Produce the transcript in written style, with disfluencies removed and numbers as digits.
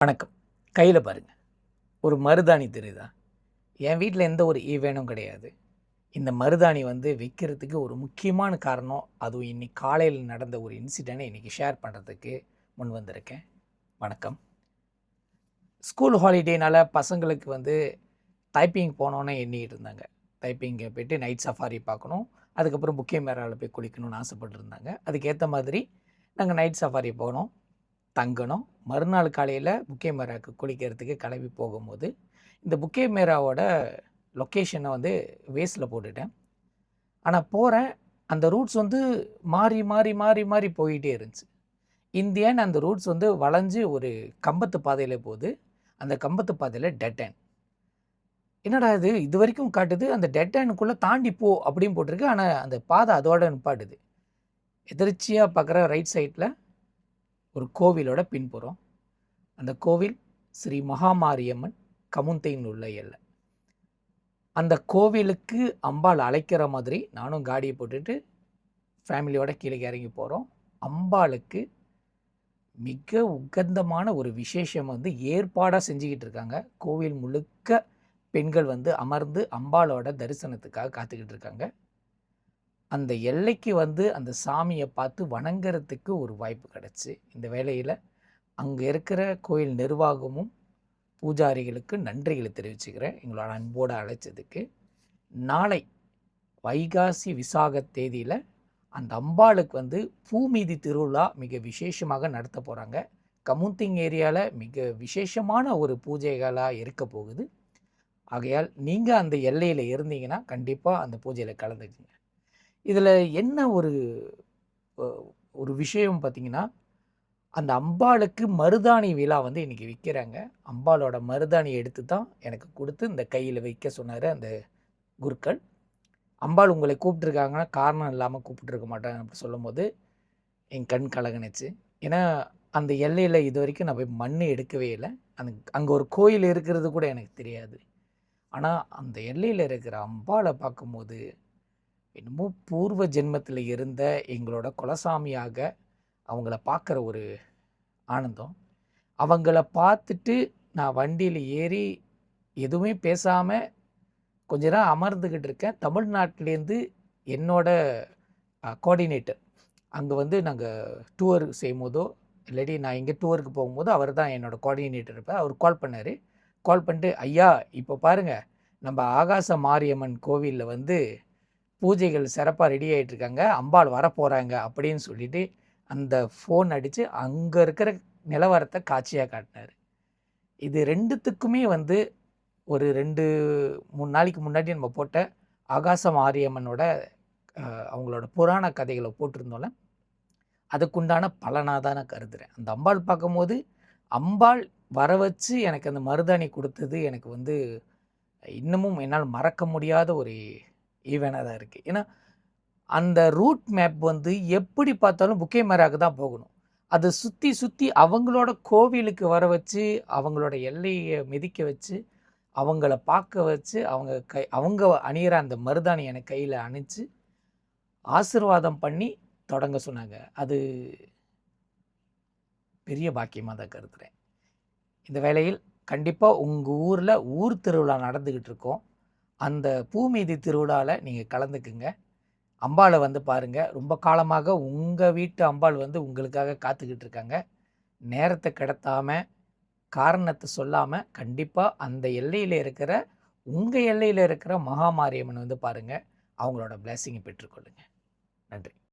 வணக்கம். கையில் பாருங்கள், ஒரு மருதாணி தெரியுதா? என் வீட்டில் எந்த ஒரு ஈவெனும் கிடையாது. இந்த மருதாணி விற்கிறதுக்கு ஒரு முக்கியமான காரணம், அதுவும் இன்றைக்கி காலையில் நடந்த ஒரு இன்சிடெண்ட்டை இன்றைக்கி ஷேர் பண்ணுறதுக்கு முன் வந்திருக்கேன். வணக்கம். ஸ்கூல் ஹாலிடேனால் பசங்களுக்கு டைப்பிங் போனோன்னே எண்ணிக்கிட்டு இருந்தாங்க. டைப்பிங்கை போய்ட்டு நைட் சஃபாரி பார்க்கணும், அதுக்கப்புறம் புக்கே மேராவில் போய் குளிக்கணும்னு ஆசைப்பட்டுருந்தாங்க. அதுக்கேற்ற மாதிரி நாங்கள் நைட் சஃபாரி போனோம், தங்கணும். மறுநாள் காலையில் புக்கே மேராவுக்கு குளிக்கிறதுக்கு கிளம்பி போகும்போது இந்த புக்கே மேராவோட லொக்கேஷனை வேஸில் போட்டுட்டேன். ஆனால் போகிறேன், அந்த ரூட்ஸ் மாறி மாறி மாறி மாறி போயிட்டே இருந்துச்சு. இந்தியன் அந்த ரூட்ஸ் வளைஞ்சு ஒரு கம்பத்து பாதையில் போகுது. அந்த கம்பத்து பாதையில் டெட் எண்ட். என்னடா இது வரைக்கும் காட்டுது, அந்த டெட் எண்டுக்குள்ளே தாண்டி போ அப்படின்னு போட்டிருக்கு. ஆனால் அந்த பாதை அதோட நிப்பாட்டுது. எதிர்ச்சியாக பார்க்குற ரைட் சைடில் ஒரு கோவிலோட பின்புறம். அந்த கோவில் ஸ்ரீ மகாமாரியம்மன் கமுந்தைன்னு உள்ள எல்லை. அந்த கோவிலுக்கு அம்பாள் அழைக்கிற மாதிரி நானும் காடியை போட்டுட்டு ஃபேமிலியோட கீழே இறங்கி போகிறோம். அம்பாளுக்கு மிக உகந்தமான ஒரு விசேஷம் ஏற்பாடாக செஞ்சுக்கிட்டு இருக்காங்க. கோவில் முழுக்க பெண்கள் அமர்ந்து அம்பாளோட தரிசனத்துக்காக காத்துக்கிட்டு இருக்காங்க. அந்த எல்லைக்கு அந்த சாமியை பார்த்து வணங்குறதுக்கு ஒரு வாய்ப்பு கிடச்சி, இந்த வேளையில் அங்கே இருக்கிற கோயில் நிர்வாகமும் பூஜாரிகளுக்கு நன்றிகளை தெரிவிச்சுக்கிறேன், எங்களோட அன்போடு அழைச்சதுக்கு. நாளை வைகாசி விசாக தேதியில் அந்த அம்பாளுக்கு பூமீதி திருவிழா மிக விசேஷமாக நடத்த போகிறாங்க. கமுந்திங் ஏரியாவில் மிக விசேஷமான ஒரு பூஜைகளாக இருக்க போகுது. ஆகையால் நீங்கள் அந்த எல்லையில் இருந்தீங்கன்னா கண்டிப்பாக அந்த பூஜையில் கலந்துக்குங்க. இதில் என்ன ஒரு விஷயம் பார்த்திங்கன்னா, அந்த அம்பாளுக்கு மருதாணி விழா இன்றைக்கி விற்கிறாங்க. அம்பாளோட மருதாணி எடுத்து தான் எனக்கு கொடுத்து இந்த கையில் வைக்க சொன்னார் அந்த குருக்கள். அம்பாள் உங்களை கூப்பிட்ருக்காங்கன்னா காரணம் இல்லாமல் கூப்பிட்ருக்க மாட்டாங்க அப்படி சொல்லும் போது என் கண் கலங்குனுச்சு. ஏன்னா அந்த எல்லையில் இது வரைக்கும் நான் போய் மண் எடுக்கவே இல்லை. அங்கே ஒரு கோயில் இருக்கிறது கூட எனக்கு தெரியாது. ஆனால் அந்த எல்லையில் இருக்கிற அம்பாளை பார்க்கும்போது என்னமோ பூர்வ ஜென்மத்தில் இருந்த எங்களோட குலசாமியாக அவங்கள பார்க்குற ஒரு ஆனந்தம். அவங்கள பார்த்துட்டு நான் வண்டியில் ஏறி எதுவுமே பேசாமல் கொஞ்ச நேரம் அமர்ந்துக்கிட்டு இருக்கேன். தமிழ்நாட்டிலேருந்து என்னோட கோஆர்டினேட்டர் அங்கே நாங்கள் டூர் செய்யும் போதோ இல்லாட்டி நான் இங்கே டூருக்கு போகும்போது அவர் தான் என்னோடய கோஆர்டினேட்டர் இருப்பார். அவர் கால் பண்ணார். கால் பண்ணிட்டு, ஐயா இப்போ பாருங்கள், நம்ம ஆகாச மாரியம்மன் கோவிலில் பூஜைகள் சிறப்பாக ரெடி ஆகிட்டுருக்காங்க, அம்பாள் வரப்போகிறாங்க அப்படின்னு சொல்லிவிட்டு அந்த ஃபோன் அடித்து அங்கே இருக்கிற நிலவரத்தை காட்சியாக காட்டினார். இது ரெண்டுத்துக்குமே ஒரு 2-3 நாளைக்கு முன்னாடி நம்ம போட்ட ஆகாச மாரியம்மனோட அவங்களோட புராண கதைகளை போட்டிருந்தோம்ல, அதுக்குண்டான பலனாக தான் நான் கருதுகிறேன். அந்த அம்பாள் பார்க்கும்போது அம்பாள் வர வச்சு எனக்கு அந்த மருதாணி கொடுத்தது எனக்கு இன்னமும் என்னால் மறக்க முடியாத ஒரு ஈவெனாக தான் இருக்குது. ஏன்னா அந்த ரூட் மேப் எப்படி பார்த்தாலும் புக்கே மேராக்கு தான் போகணும். அது சுற்றி சுற்றி அவங்களோட கோவிலுக்கு வர வச்சு, அவங்களோட எல்லையை மிதிக்க வச்சு, அவங்கள பார்க்க வச்சு, அவங்க அணியிற அந்த மருதாணி எனக்கு கையில் அணிச்சு ஆசீர்வாதம் பண்ணி தொடங்க சொன்னாங்க. அது பெரிய பாக்கியமாக தான் கருதுகிறேன். இந்த வேளையில் கண்டிப்பாக உங்கள் ஊரில் ஊர் திருவிழா நடந்துக்கிட்டு இருக்கோம். அந்த பூமீதி திருவிழாவில் நீங்கள் கலந்துக்குங்க. அம்பாளை பாருங்கள். ரொம்ப காலமாக உங்கள் வீட்டு அம்பாள் உங்களுக்காக காத்துக்கிட்டு இருக்காங்க. நேரத்தை கடத்தாமல், காரணத்தை சொல்லாமல் கண்டிப்பாக அந்த எல்லையில் இருக்கிற உங்கள் எல்லையில் இருக்கிற மகாமாரியம்மன் பாருங்கள். அவங்களோட பிளெஸிங்கை பெற்றுக்கொள்ளுங்கள். நன்றி.